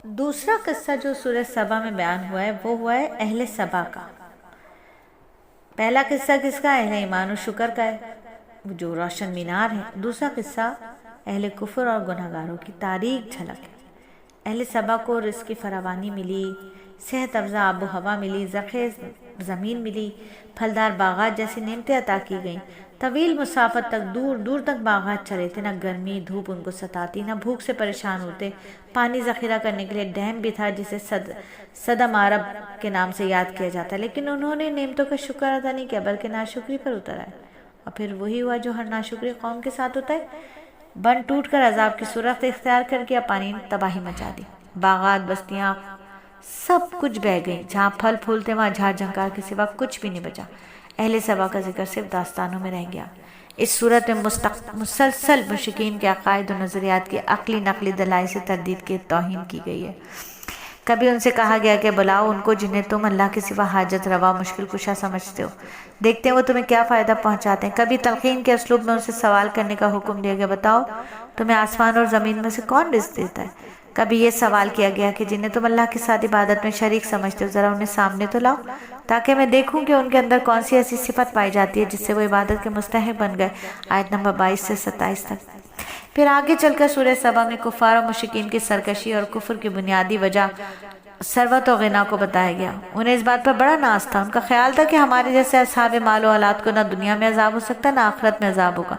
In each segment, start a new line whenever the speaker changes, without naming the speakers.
دوسرا قصہ جو سورہ سبا میں بیان ہوا ہے وہ ہوا ہے اہل سبا کا۔ پہلا قصہ کس کا؟ اہل ایمان و شکر کا ہے، جو روشن مینار ہے۔ دوسرا قصہ اہل کفر اور گناہگاروں کی تاریک جھلک ہے۔ اہل سبا کو رزق کی فراوانی ملی، صحت افزا آب و ہوا ملی، زرخیز زمین ملی، پھلدار باغات جیسی نعمتیں عطا کی گئیں۔ طویل مسافت تک دور دور تک باغات چلے تھے، نہ گرمی دھوپ ان کو ستاتی، نہ بھوک سے پریشان ہوتے۔ پانی ذخیرہ کرنے کے لیے ڈیم بھی تھا جسے صدم عرب کے نام سے یاد کیا جاتا، لیکن انہوں نے نعمتوں کا شکر ادا نہیں کیا بلکہ ناشکری پر اتر آئے، اور پھر وہی ہوا جو ہر ناشکری قوم کے ساتھ ہوتا ہے۔ بن ٹوٹ کر عذاب کی صورت اختیار کر کے پانی نے تباہی مچا دی، باغات بستیاں سب کچھ بہہ گئیں، جہاں پھل پھول تھے وہاں جھاڑ جھنکار کے سوا کچھ بھی نہیں بچا۔ اہل سبا کا ذکر صرف داستانوں میں رہ گیا۔ اس صورت میں مسلسل مشرکین کے عقائد و نظریات کی عقلی نقلی دلائل سے تردید کی توہین کی گئی ہے۔ کبھی ان سے کہا گیا کہ بلاؤ ان کو جنہیں تم اللہ کے سوا حاجت روا مشکل کشا سمجھتے ہو، دیکھتے ہیں وہ تمہیں کیا فائدہ پہنچاتے ہیں۔ کبھی تلقین کے اسلوب میں ان سے سوال کرنے کا حکم دیا گیا، بتاؤ تمہیں آسمان اور زمین میں سے کون رزق دیتا ہے؟ کبھی یہ سوال کیا گیا کہ جنہیں تم اللہ کے ساتھ عبادت میں شریک سمجھتے ہو ذرا انہیں سامنے تو لاؤ تاکہ میں دیکھوں کہ ان کے اندر کون سی ایسی صفت پائی جاتی ہے جس سے وہ عبادت کے مستحق بن گئے۔ آیت نمبر 22 سے 27 تک۔ پھر آگے چل کر سورہ سبا میں کفار و مشرکین کی سرکشی اور کفر کی بنیادی وجہ ثروت و غنا کو بتایا گیا۔ انہیں اس بات پر بڑا ناز تھا، ان کا خیال تھا کہ ہمارے جیسے اصحاب مال و اولاد کو نہ دنیا میں عذاب ہو سکتا نہ آخرت میں عذاب ہوگا۔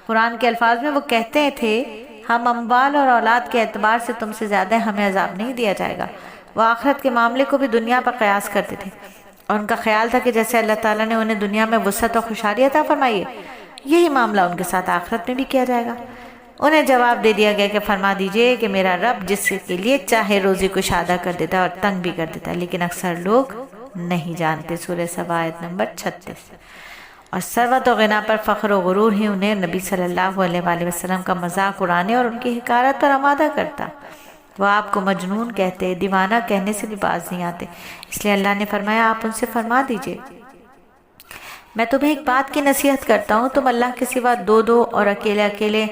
قرآن کے الفاظ میں وہ کہتے تھے، ہم اموال اور اولاد کے اعتبار سے تم سے زیادہ ہمیں عذاب نہیں دیا جائے گا۔ وہ آخرت کے معاملے کو بھی دنیا پر قیاس کرتے تھے، اور ان کا خیال تھا کہ جیسے اللہ تعالیٰ نے انہیں دنیا میں وسعت اور خوشحالی عطا فرمائی ہے، یہی معاملہ ان کے ساتھ آخرت میں بھی کیا جائے گا۔ انہیں جواب دے دیا گیا کہ فرما دیجئے کہ میرا رب جس کے لیے چاہے روزی کشادہ کر دیتا ہے اور تنگ بھی کر دیتا ہے، لیکن اکثر لوگ نہیں جانتے۔ سورہ سبا آیت نمبر 36۔ اور ثروت و غنا پر فخر و غرور ہی انہیں نبی صلی اللہ علیہ وآلہ وسلم کا مذاق اڑانے اور ان کی حقارت پر آمادہ کرتا۔ وہ آپ کو مجنون کہتے، دیوانہ کہنے سے بھی باز نہیں آتے، اس لیے اللہ نے فرمایا آپ ان سے فرما دیجئے میں تمہیں ایک بات کی نصیحت کرتا ہوں، تم اللہ کے سوا دو دو اور اکیلے اکیلے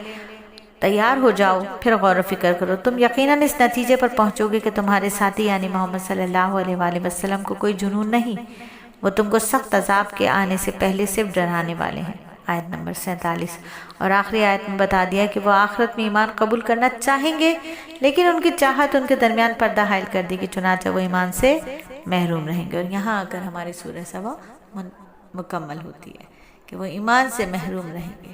تیار ہو جاؤ، پھر غور و فکر کرو، تم یقیناً اس نتیجے پر پہنچو گے کہ تمہارے ساتھی یعنی محمد صلی اللہ علیہ وآلہ وسلم کو کوئی جنون نہیں، وہ تم کو سخت عذاب کے آنے سے پہلے صرف ڈرانے والے ہیں۔ آیت نمبر 47۔ اور آخری آیت میں بتا دیا کہ وہ آخرت میں ایمان قبول کرنا چاہیں گے، لیکن ان کی چاہت ان کے درمیان پردہ حائل کر دی کہ چنانچہ وہ ایمان سے محروم رہیں گے۔ اور یہاں آ کر ہماری سورہ سبا مکمل ہوتی ہے کہ وہ ایمان سے محروم رہیں گے۔